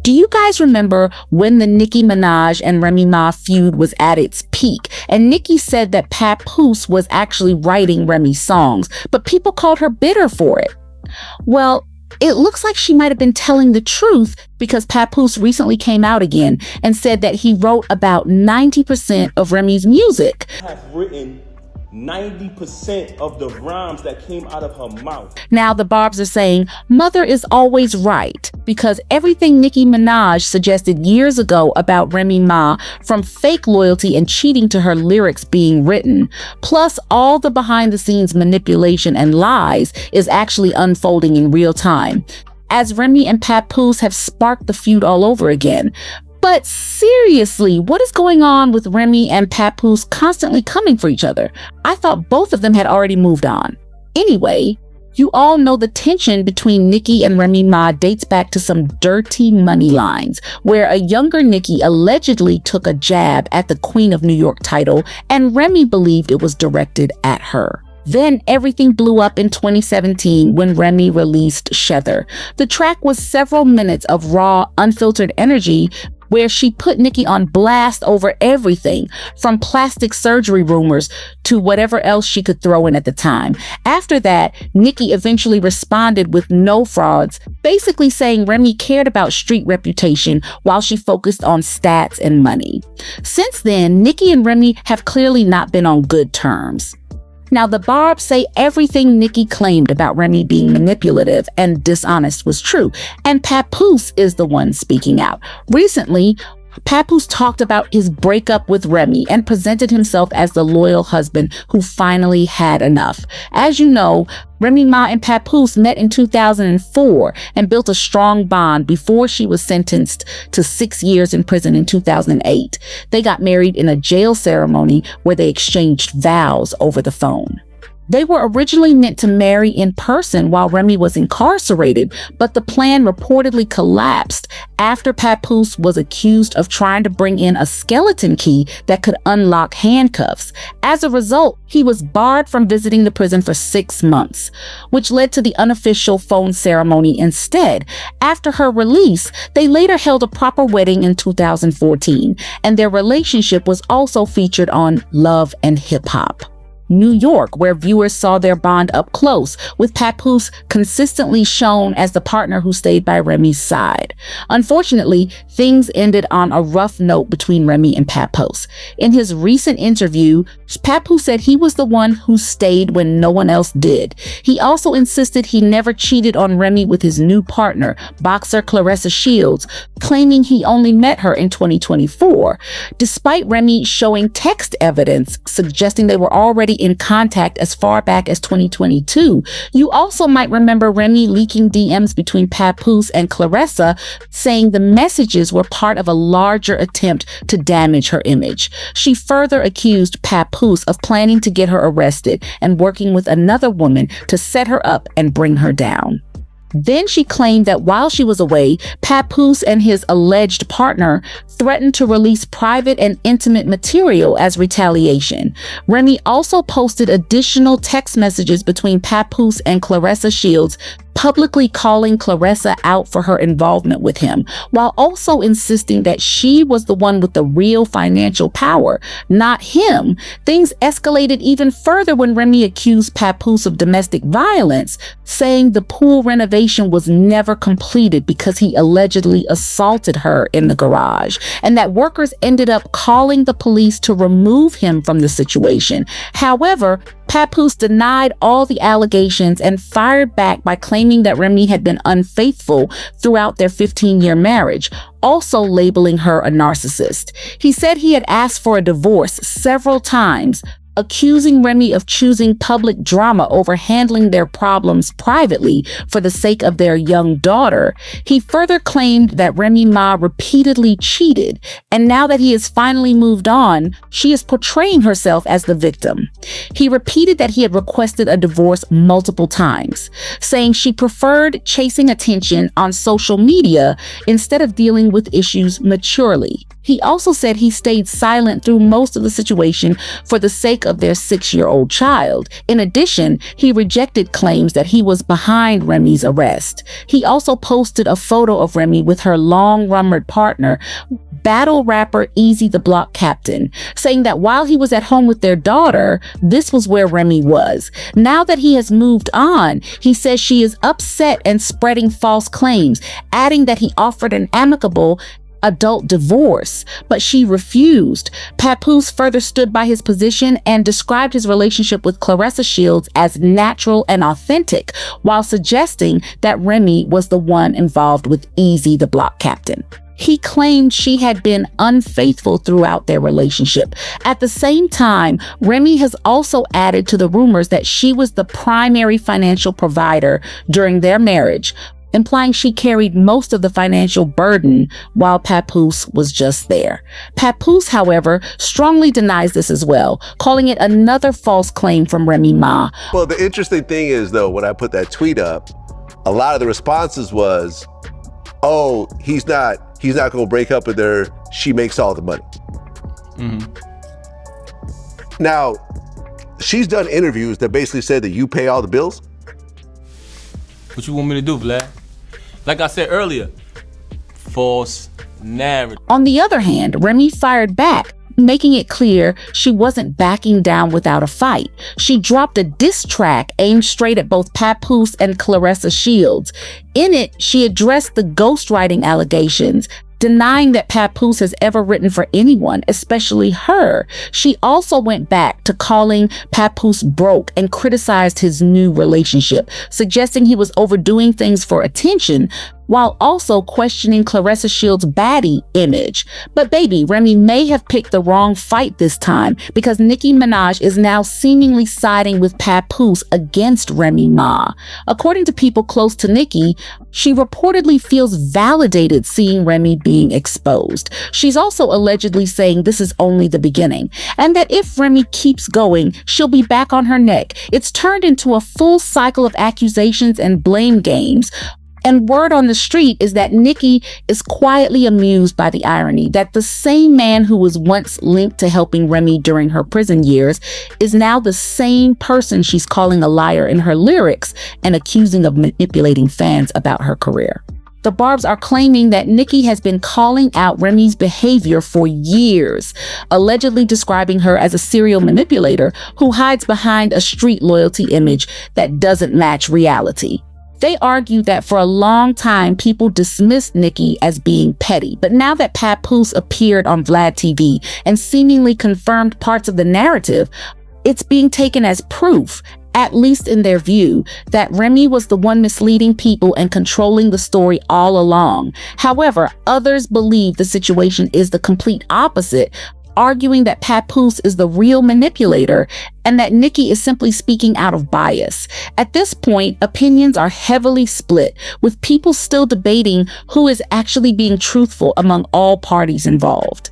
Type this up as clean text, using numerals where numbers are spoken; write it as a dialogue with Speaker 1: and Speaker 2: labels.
Speaker 1: Do you guys remember when the Nicki Minaj and Remy Ma feud was at its peak? And Nicki said that Papoose was actually writing Remy's songs, but people called her bitter for it. Well, it looks like she might have been telling the truth, because Papoose recently came out again and said that he wrote about 90% of Remy's music.
Speaker 2: I have written 90% of the rhymes that came out of her mouth.
Speaker 1: Now the Barbs are saying Mother is always right, because everything Nicki Minaj suggested years ago about Remy Ma, from fake loyalty and cheating to her lyrics being written, plus all the behind the scenes manipulation and lies, is actually unfolding in real time, as Remy and Papoose have sparked the feud all over again. But seriously, what is going on with Remy and Papoose constantly coming for each other? I thought both of them had already moved on. Anyway, you all know the tension between Nicki and Remy Ma dates back to some dirty money lines, where a younger Nicki allegedly took a jab at the Queen of New York title, and Remy believed it was directed at her. Then everything blew up in 2017 when Remy released Shether. The track was several minutes of raw, unfiltered energy, where she put Nicki on blast over everything, from plastic surgery rumors to whatever else she could throw in at the time. After that, Nicki eventually responded with no frauds, basically saying Remy cared about street reputation while she focused on stats and money. Since then, Nicki and Remy have clearly not been on good terms. Now, the Barbs say everything Nicki claimed about Remy being manipulative and dishonest was true, and Papoose is the one speaking out. Recently, Papoose talked about his breakup with Remy and presented himself as the loyal husband who finally had enough. As you know, Remy Ma and Papoose met in 2004 and built a strong bond before she was sentenced to 6 years in prison in 2008. They got married in a jail ceremony where they exchanged vows over the phone. They were originally meant to marry in person while Remy was incarcerated, but the plan reportedly collapsed after Papoose was accused of trying to bring in a skeleton key that could unlock handcuffs. As a result, he was barred from visiting the prison for 6 months, which led to the unofficial phone ceremony instead. After her release, they later held a proper wedding in 2014, and their relationship was also featured on Love and Hip Hop New York, where viewers saw their bond up close, with Papoose consistently shown as the partner who stayed by Remy's side. Unfortunately, things ended on a rough note between Remy and Papoose. In his recent interview, Papoose said he was the one who stayed when no one else did. He also insisted he never cheated on Remy with his new partner, boxer Claressa Shields, claiming he only met her in 2024, despite Remy showing text evidence suggesting they were already in contact as far back as 2022. You also might remember Remy leaking DMs between Papoose and Claressa, saying the messages were part of a larger attempt to damage her image. She further accused Papoose of planning to get her arrested and working with another woman to set her up and bring her down. Then she claimed that while she was away, Papoose and his alleged partner threatened to release private and intimate material as retaliation. Remy also posted additional text messages between Papoose and Claressa Shields, publicly calling Claressa out for her involvement with him, while also insisting that she was the one with the real financial power, not him. Things escalated even further when Remy accused Papoose of domestic violence, saying the pool renovation was never completed because he allegedly assaulted her in the garage, and that workers ended up calling the police to remove him from the situation. However, Papoose denied all the allegations and fired back by claiming that Remy had been unfaithful throughout their 15-year marriage, also labeling her a narcissist. He said he had asked for a divorce several times, accusing Remy of choosing public drama over handling their problems privately for the sake of their young daughter. He further claimed that Remy Ma repeatedly cheated, and now that he has finally moved on, she is portraying herself as the victim. He repeated that he had requested a divorce multiple times, saying she preferred chasing attention on social media instead of dealing with issues maturely. He also said he stayed silent through most of the situation for the sake of their 6-year-old child. In addition, he rejected claims that he was behind Remy's arrest. He also posted a photo of Remy with her long-rumored partner, battle rapper Easy the Block Captain, saying that while he was at home with their daughter, this was where Remy was. Now that he has moved on, he says she is upset and spreading false claims, adding that he offered an amicable adult divorce, but she refused. Papoose further stood by his position and described his relationship with Claressa Shields as natural and authentic, while suggesting that Remy was the one involved with Easy the Block Captain. He claimed she had been unfaithful throughout their relationship. At the same time, Remy has also added to the rumors that she was the primary financial provider during their marriage, implying she carried most of the financial burden while Papoose was just there. Papoose, however, strongly denies this as well, calling it another false claim from Remy Ma.
Speaker 3: Well, the interesting thing is, though, when I put that tweet up, a lot of the responses was, oh, he's not gonna break up with her, she makes all the money. Now, she's done interviews that basically said that you pay all the bills.
Speaker 4: What you want me to do, Vlad? Like I said earlier, false narrative.
Speaker 1: On the other hand, Remy fired back, making it clear she wasn't backing down without a fight. She dropped a diss track aimed straight at both Papoose and Claressa Shields. In it, she addressed the ghostwriting allegations, denying that Papoose has ever written for anyone, especially her. She also went back to calling Papoose broke and criticized his new relationship, suggesting he was overdoing things for attention, while also questioning Claressa Shields' baddie image. But baby, Remy may have picked the wrong fight this time, because Nicki Minaj is now seemingly siding with Papoose against Remy Ma. According to people close to Nicki, she reportedly feels validated seeing Remy being exposed. She's also allegedly saying this is only the beginning, and that if Remy keeps going, she'll be back on her neck. It's turned into a full cycle of accusations and blame games. And word on the street is that Nicki is quietly amused by the irony that the same man who was once linked to helping Remy during her prison years is now the same person she's calling a liar in her lyrics and accusing of manipulating fans about her career. The Barbs are claiming that Nicki has been calling out Remy's behavior for years, allegedly describing her as a serial manipulator who hides behind a street loyalty image that doesn't match reality. They argue that for a long time, people dismissed Nicki as being petty, but now that Papoose appeared on Vlad TV and seemingly confirmed parts of the narrative, it's being taken as proof, at least in their view, that Remy was the one misleading people and controlling the story all along. However, others believe the situation is the complete opposite, arguing that Papoose is the real manipulator and that Nicki is simply speaking out of bias. At this point, opinions are heavily split, with people still debating who is actually being truthful among all parties involved.